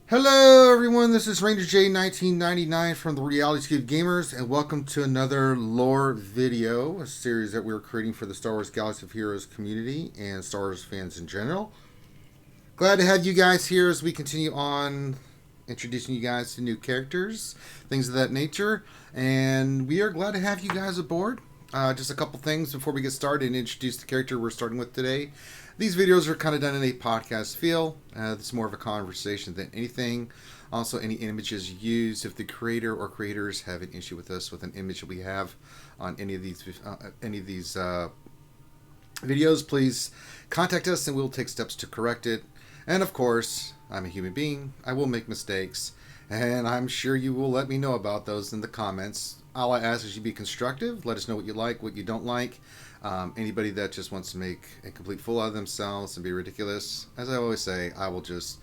Hello everyone, this is Ranger J 1999 from the Reality Cube Gamers, and welcome to another lore video, a series that we're creating for the Star Wars Galaxy of Heroes community and Star Wars fans in general. Glad to have you guys here as we continue on introducing you guys to new characters, things of that nature, and we are glad to have you guys aboard. Just a couple things before we get started and introduce the character we're starting with today. These videos are kind of done in a podcast feel. This is more of a conversation than anything. Also, any images used, if the creator or creators have an issue with us with an image that we have on any of these videos, please contact us and we'll take steps to correct it. And of course, I'm a human being. I will make mistakes, and I'm sure you will let me know about those in the comments. All I ask is you be constructive. Let us know what you like, what you don't like. Anybody that just wants to make a complete fool out of themselves and be ridiculous, as I always say, I will just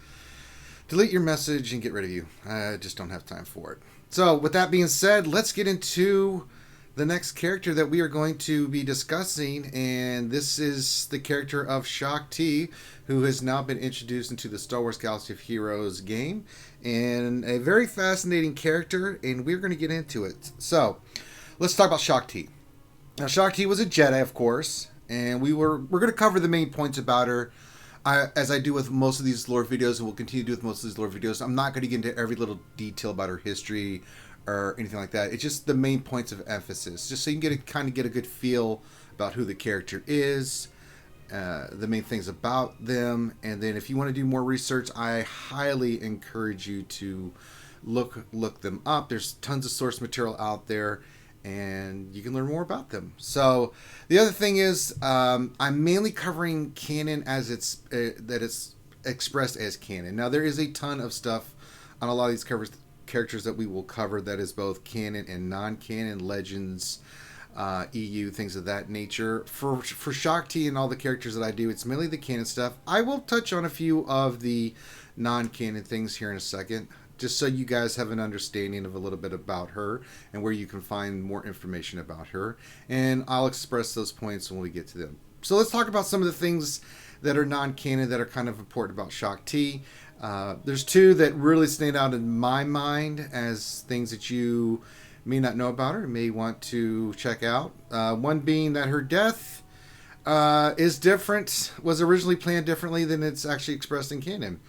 delete your message and get rid of you. I just don't have time for it. So with that being said, let's get into the next character that we are going to be discussing, and this is the character of Shaak T, who has now been introduced into the Star Wars Galaxy of Heroes game, and a very fascinating character, and we're going to get into it. So let's talk about Shaak T. Now, Shaak T was a Jedi, of course, and we're going to cover the main points about her. As I do with most of these lore videos, and will continue to do with most of these lore videos, I'm not going to get into every little detail about her history or anything like that. It's just the main points of emphasis, just so you can kind of get a good feel about who the character is, the main things about them, and then if you want to do more research, I highly encourage you to look them up. There's tons of source material out there, and you can learn more about them. So the other thing is, I'm mainly covering canon as it's expressed as canon. Now there is a ton of stuff on a lot of these characters that we will cover that is both canon and non-canon, legends, EU, things of that nature. For Shaak T and all the characters that I do, it's mainly the canon stuff. I will touch on a few of the non-canon things here in a second, just so you guys have an understanding of a little bit about her and where you can find more information about her. And I'll express those points when we get to them. So let's talk about some of the things that are non-canon that are kind of important about Shaak T. There's two that really stand out in my mind as things that you may not know about her and may want to check out. One being that her death is different, was originally planned differently than it's actually expressed in canon.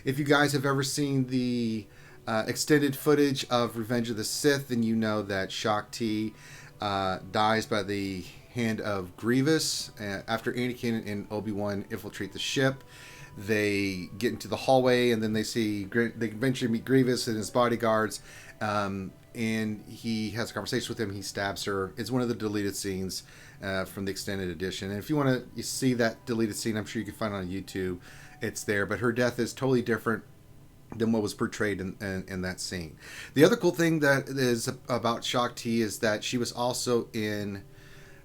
If you guys have ever seen the extended footage of Revenge of the Sith, then you know that Shaak T dies by the hand of Grievous after Anakin and Obi-Wan infiltrate the ship. They get into the hallway, and then they eventually meet Grievous and his bodyguards, and he has a conversation with him. He stabs her. It's one of the deleted scenes from the extended edition, and if you want to see that deleted scene, I'm sure you can find it on YouTube. It's there, but her death is totally different than what was portrayed in that scene. The other cool thing that is about Shaak T is that she was also in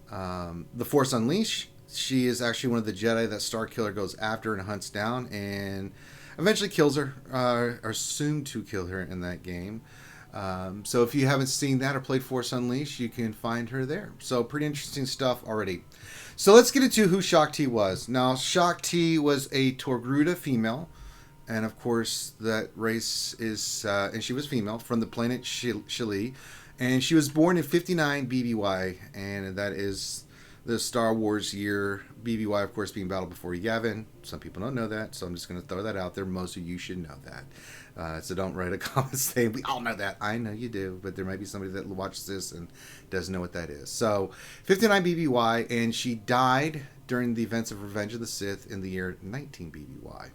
The Force Unleashed. She is actually one of the Jedi that Starkiller goes after and hunts down and eventually kills her, or soon to kill her in that game. So if you haven't seen that or played Force Unleashed, you can find her there. So pretty interesting stuff already. So let's get into who Shaak T was. Now, Shaak T was a Togruta female, and of course that race is, and she was female, from the planet Shili, and she was born in 59 BBY, and that is the Star Wars year. BBY, of course, being Battle Before Yavin. Some people don't know that, so I'm just going to throw that out there. Most of you should know that. So don't write a comment saying, we all know that. I know you do, but there might be somebody that watches this and doesn't know what that is. So, 59 BBY, and she died during the events of Revenge of the Sith in the year 19 BBY.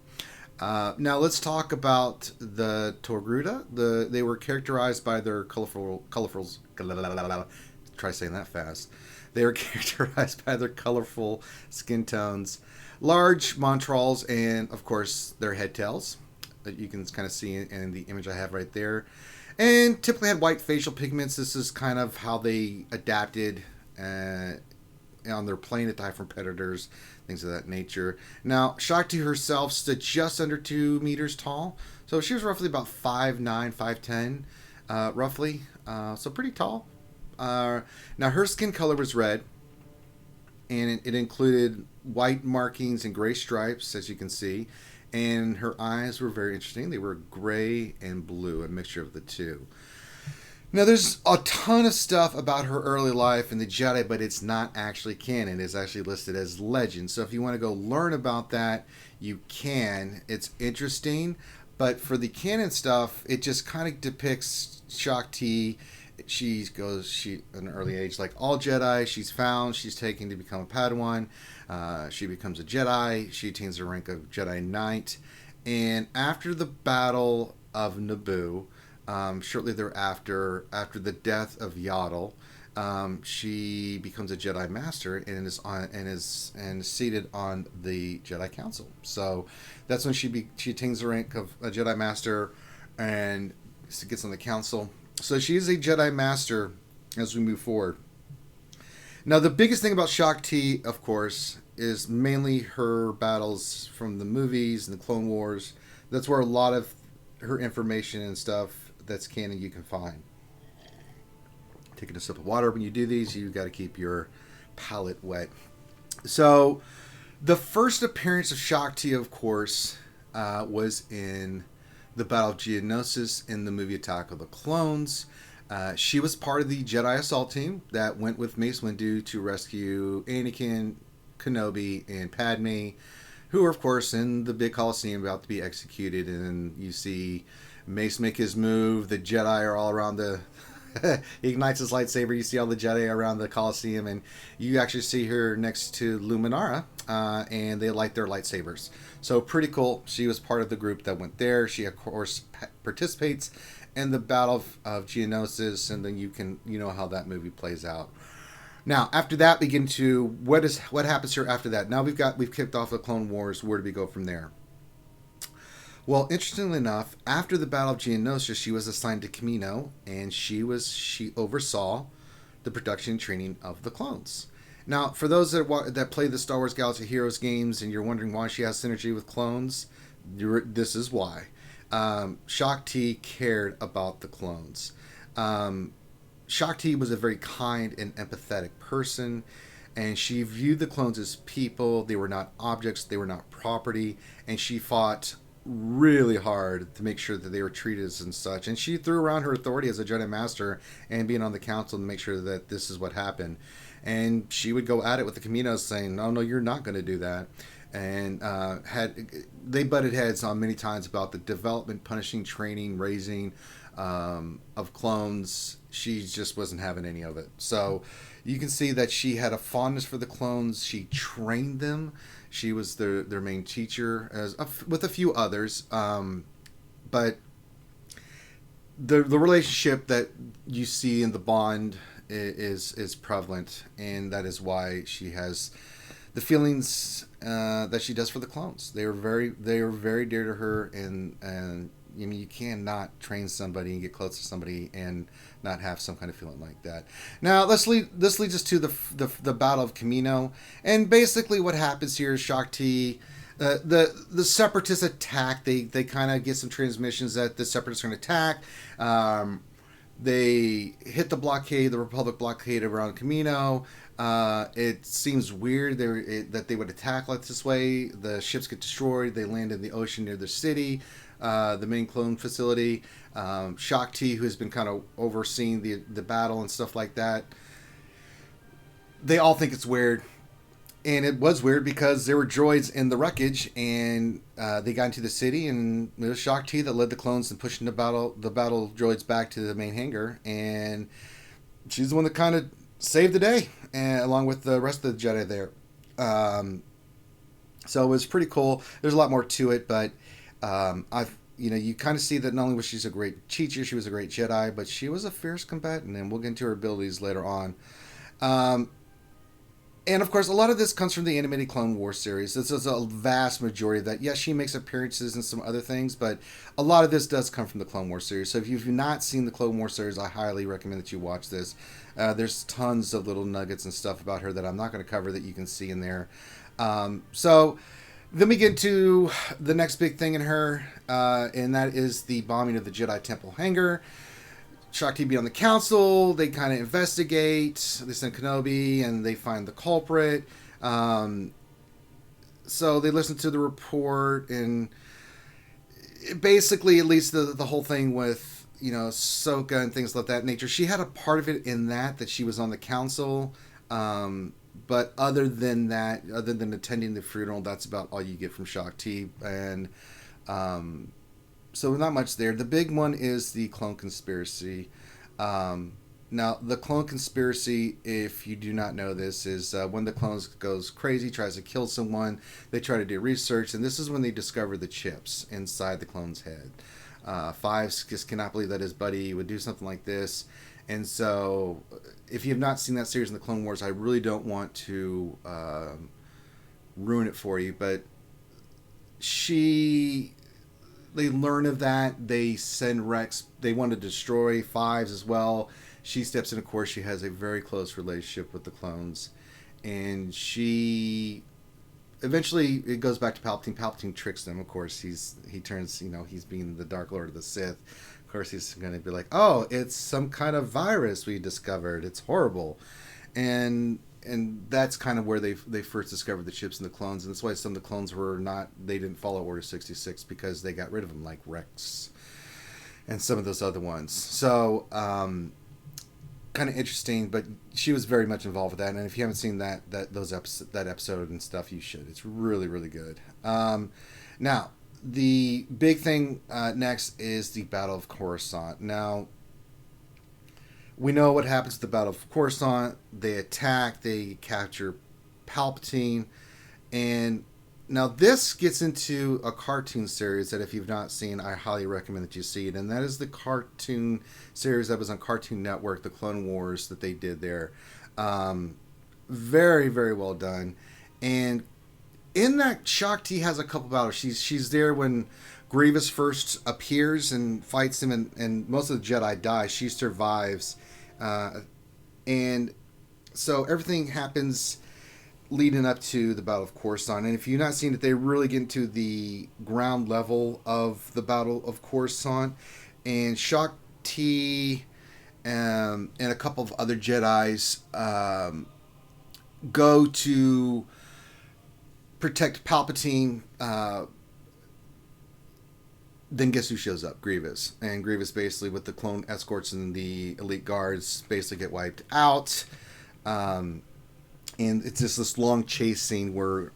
Now, let's talk about the Togruta. They were characterized by their colorful try saying that fast. They were characterized by their colorful skin tones, large montrals, and of course their head tails that you can kind of see in the image I have right there. And typically had white facial pigments. This is kind of how they adapted on their plane to die from predators, things of that nature. Now, Shaak T herself stood just under 2 meters tall. So she was roughly about 5'9", 5'10", roughly. So pretty tall. Now, her skin color was red, and it included white markings and gray stripes, as you can see. and her eyes were very interesting. They were gray and blue, a mixture of the two. Now, there's a ton of stuff about her early life in the Jedi, but it's not actually canon. It's actually listed as legend. So if you want to go learn about that, you can. It's interesting. But for the canon stuff, it just kind of depicts Shaak Ti. She at an early age, like all Jedi, she's taken to become a Padawan. She becomes a Jedi. She attains the rank of Jedi Knight. And after the Battle of Naboo, shortly thereafter, after the death of Yaddle, she becomes a Jedi Master and is seated on the Jedi Council. So that's when she attains the rank of a Jedi Master and gets on the Council. So she is a Jedi Master as we move forward. Now, the biggest thing about Shaak Ti, of course, is mainly her battles from the movies and the Clone Wars. That's where a lot of her information and stuff that's canon you can find. Taking a sip of water when you do these, you got to keep your palate wet. So, the first appearance of Shaak Ti, of course, was in the Battle of Geonosis in the movie Attack of the Clones. She was part of the Jedi Assault Team that went with Mace Windu to rescue Anakin, Kenobi, and Padme, who are, of course, in the big Coliseum about to be executed. And you see Mace make his move. The Jedi are all around he ignites his lightsaber. You see all the Jedi around the Coliseum, and you actually see her next to Luminara, and they light their lightsabers. So pretty cool. She was part of the group that went there. She, of course, participates in the Battle of Geonosis, and then you know how that movie plays out. Now, after that, we get into what happens here after that. Now we've kicked off the Clone Wars. Where do we go from there? Well, interestingly enough, after the Battle of Geonosis, she was assigned to Kamino, and she oversaw the production and training of the clones. Now, for those that play the Star Wars Galaxy of Heroes games, and you're wondering why she has synergy with clones, this is why. Shaak Ti cared about the clones. Shaak Ti was a very kind and empathetic person, and she viewed the clones as people. They were not objects, they were not property, and she fought really hard to make sure that they were treated as and such. And she threw around her authority as a Jedi Master and being on the council to make sure that this is what happened. And she would go at it with the Kamino, saying, no, you're not going to do that. And they butted heads on many times about the development, punishing, training, raising of clones. She just wasn't having any of it. So you can see that she had a fondness for the clones. She trained them. She was their main teacher, with a few others. But the relationship that you see in the bond is prevalent, and that is why she has the feelings that she does for the clones. They are very dear to her, and I mean, you cannot train somebody and get close to somebody and not have some kind of feeling like that. Now, this leads us to the Battle of Kamino, and basically what happens here is Shaak Ti, the Separatists attack. They kind of get some transmissions that the Separatists are going to attack. They hit the Republic blockade around Kamino. It seems weird that they would attack like this way. The ships get destroyed. They land in the ocean near the city, the main clone facility. Shaak Ti, who has been kind of overseeing the battle and stuff like that, they all think it's weird. And it was weird because there were droids in the wreckage, and they got into the city, and it was Shaak Ti that led the clones and pushing the battle droids back to the main hangar, and she's the one that kind of saved the day, along with the rest of the Jedi there. So it was pretty cool. There's a lot more to it, but you kind of see that not only was she a great teacher, she was a great Jedi, but she was a fierce combatant, and we'll get into her abilities later on. And of course, a lot of this comes from the animated Clone Wars series. This is a vast majority of that. Yes, she makes appearances and some other things, but a lot of this does come from the Clone Wars series. So if you've not seen the Clone Wars series, I highly recommend that you watch this. There's tons of little nuggets and stuff about her that I'm not going to cover that you can see in there. So then we get to the next big thing in her, and that is the bombing of the Jedi Temple hangar. Shaak Ti be on the council. They kind of investigate. They send Kenobi, and they find the culprit. so they listened to the report, and basically, at least the whole thing with Ahsoka and things of that nature, she had a part of it in that she was on the council. But other than that, other than attending the funeral, that's about all you get from Shaak Ti. And so not much there. The big one is the clone conspiracy. Now, the clone conspiracy, if you do not know this, is when the clone goes crazy, tries to kill someone, they try to do research, and this is when they discover the chips inside the clone's head. Fives just cannot believe that his buddy would do something like this. And so, if you have not seen that series in the Clone Wars, I really don't want to ruin it for you, but they learn of that. They send Rex. They want to destroy Fives as well. She steps in. Of course, she has a very close relationship with the clones, and she eventually it goes back to Palpatine. Palpatine tricks them. Of course, he turns. He's being the Dark Lord of the Sith. Of course, he's going to be like, "Oh, it's some kind of virus we discovered. It's horrible," and that's kind of where they first discovered the chips in the clones, and that's why some of the clones they didn't follow Order 66 because they got rid of them, like Rex and some of those other ones. So kind of interesting, but she was very much involved with that, and if you haven't seen that episode and stuff, you should. It's really, really good. Now, the big thing next is the Battle of Coruscant. Now, we know what happens at the Battle of Coruscant. They attack, they capture Palpatine, and now this gets into a cartoon series that if you've not seen, I highly recommend that you see it, and that is the cartoon series that was on Cartoon Network, the Clone Wars that they did there. Very, very well done. And in that, Shaak Ti has a couple battles. She's there when Grievous first appears and fights him, and most of the Jedi die. She survives. And so everything happens leading up to the Battle of Coruscant. And if you've not seen it, they really get into the ground level of the Battle of Coruscant. And Shaak Ti and a couple of other Jedis go to protect Palpatine. Then guess who shows up? Grievous. And Grievous basically, with the clone escorts and the elite guards, basically get wiped out. And it's just this long chase scene where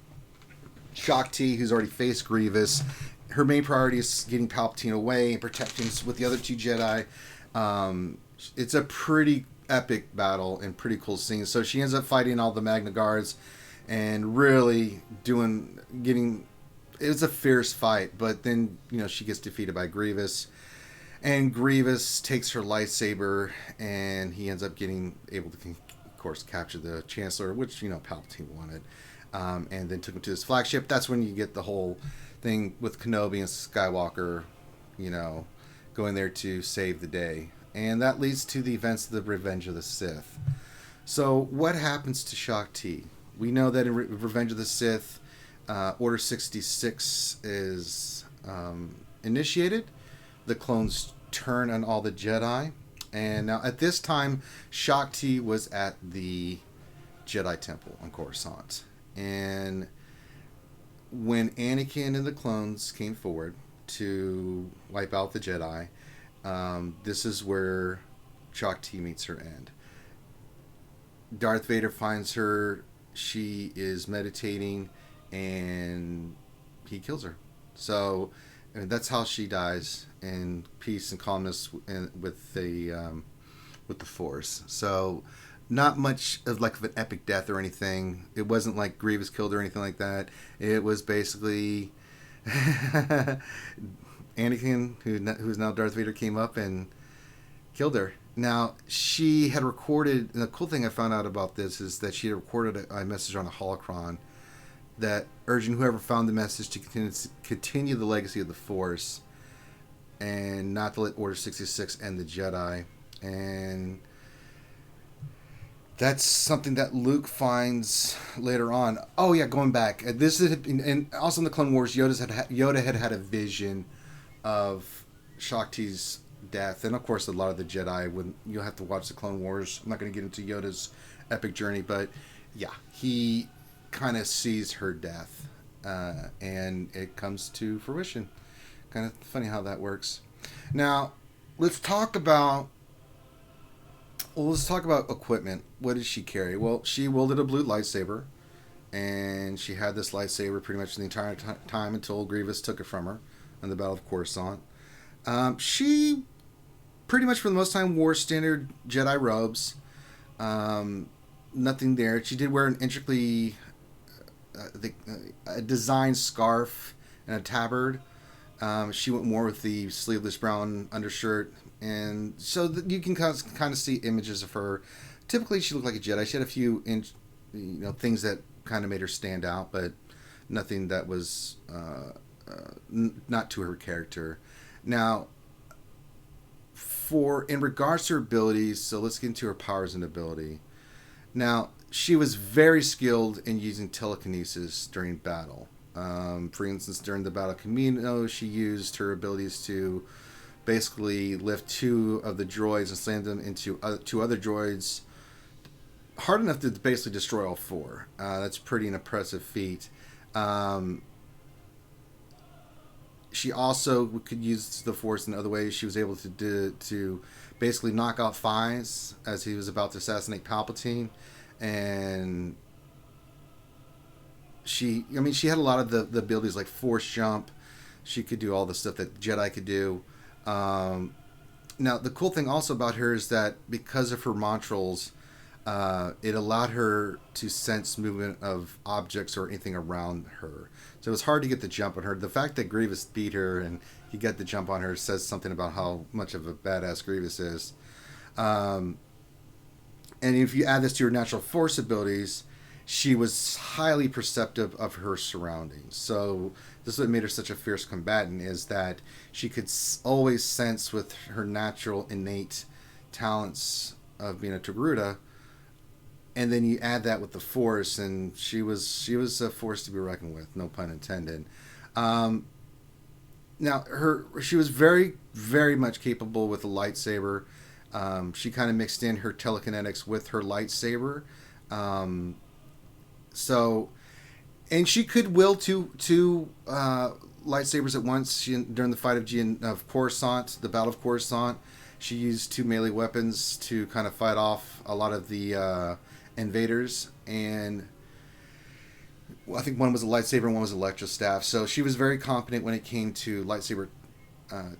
Shaak Ti, who's already faced Grievous, her main priority is getting Palpatine away and protecting with the other two Jedi. It's a pretty epic battle and pretty cool scene. So she ends up fighting all the Magna Guards and really it was a fierce fight, but then she gets defeated by Grievous, and Grievous takes her lightsaber, and he ends up able to, of course, capture the Chancellor, which Palpatine wanted, and then took him to his flagship. That's when you get the whole thing with Kenobi and Skywalker, going there to save the day, and that leads to the events of the Revenge of the Sith. So what happens to Shaak Ti? We know that in Revenge of the Sith, Order 66 is initiated. The clones turn on all the Jedi. And now at this time, Shaak Ti was at the Jedi Temple on Coruscant. And when Anakin and the clones came forward to wipe out the Jedi, this is where Shaak Ti meets her end. Darth Vader finds her. She is meditating, and he kills her. So that's how she dies, in peace and calmness with the Force. So not much of an epic death or anything. It wasn't like Grievous killed her or anything like that. It was basically Anakin, who's now Darth Vader, came up and killed her. Now, she had recorded, and the cool thing I found out about this is that she had recorded a message on a holocron that urging whoever found the message to continue the legacy of the Force and not to let Order 66 end the Jedi. And that's something that Luke finds later on. Oh yeah, going back. This is, and also in the Clone Wars, Yoda had a vision of Shaak Ti's death, and of course a lot of the Jedi, you'll have to watch the Clone Wars. I'm not going to get into Yoda's epic journey, but yeah, he kind of sees her death and it comes to fruition. Kind of funny how that works. Now, let's talk about equipment. What did she carry? Well, she wielded a blue lightsaber, and she had this lightsaber pretty much the entire time until Grievous took it from her in the Battle of Coruscant. She pretty much for the most time wore standard Jedi robes. Nothing there. She did wear an intricately a designed scarf and a tabard. She went more with the sleeveless brown undershirt, and so you can kind of see images of her. Typically, she looked like a Jedi. She had a few things that kind of made her stand out, but nothing that was not to her character. Now, in regards to her abilities, so let's get into her powers and ability. Now, she was very skilled in using telekinesis during battle. For instance, during the Battle of Kamino, she used her abilities to basically lift 2 of the droids and slam them into 2 other droids hard enough to basically destroy all 4. That's pretty an impressive feat. She also could use the Force in other ways. She was able to basically knock out Fies as he was about to assassinate Palpatine, and she had a lot of the abilities like Force jump. She could do all the stuff that Jedi could do. Now, the cool thing also about her is that because of her montrals, it allowed her to sense movement of objects or anything around her. So it was hard to get the jump on her. The fact that Grievous beat her and he got the jump on her says something about how much of a badass Grievous is. And if you add this to her natural Force abilities, she was highly perceptive of her surroundings. So this is what made her such a fierce combatant, is that she could always sense with her natural innate talents of being a Togruta. And then you add that with the Force, and she was a force to be reckoned with, no pun intended. Now, she was very, very much capable with a lightsaber. She kind of mixed in her telekinetics with her lightsaber. And she could wield two lightsabers at once. During the fight of Coruscant, the Battle of Coruscant, she used 2 melee weapons to kind of fight off a lot of the invaders, and I think one was a lightsaber and one was an electro staff. So she was very competent when it came to lightsaber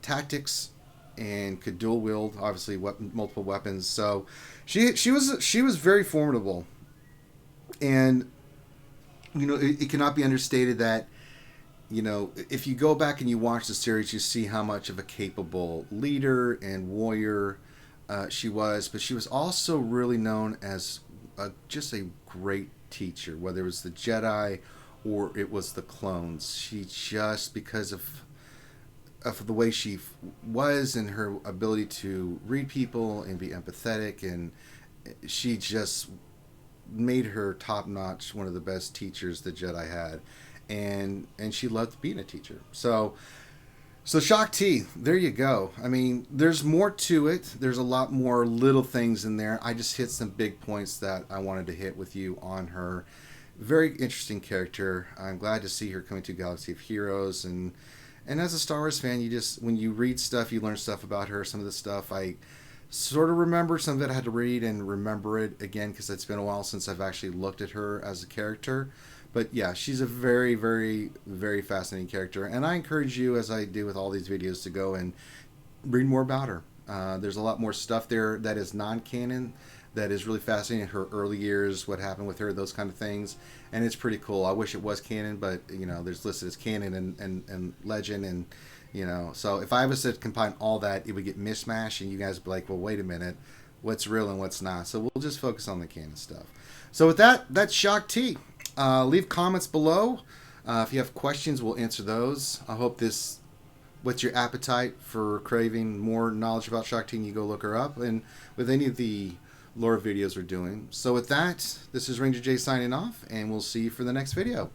tactics, and could dual wield obviously multiple weapons. So she was very formidable, and it cannot be understated that if you go back and you watch the series, you see how much of a capable leader and warrior she was. But she was also really known as just a great teacher, whether it was the Jedi or it was the clones. She just, because of the way she was and her ability to read people and be empathetic, and she just made her top notch, one of the best teachers the Jedi had, and she loved being a teacher. So Shaak Ti, there you go. I mean, there's more to it. There's a lot more little things in there. I just hit some big points that I wanted to hit with you on her. Very interesting character. I'm glad to see her coming to Galaxy of Heroes, and as a Star Wars fan, when you read stuff, you learn stuff about her. Some of the stuff I sort of remember, some of it I had to read and remember it again because it's been a while since I've actually looked at her as a character. But yeah, she's a very, very, very fascinating character, and I encourage you, as I do with all these videos, to go and read more about her. There's a lot more stuff there that is non-canon, that is really fascinating. Her early years, what happened with her, those kind of things, and it's pretty cool. I wish it was canon, but there's listed as canon and legend, and so if I was to combine all that, it would get mishmash, and you guys would be like, well, wait a minute, what's real and what's not? So we'll just focus on the canon stuff. So with that, that's Shaak Ti. Leave comments below. If you have questions, we'll answer those. I hope this whets your appetite for craving more knowledge about Shaak Ti, and you go look her up, and with any of the lore videos we're doing. So with that, this is Ranger J signing off, and we'll see you for the next video.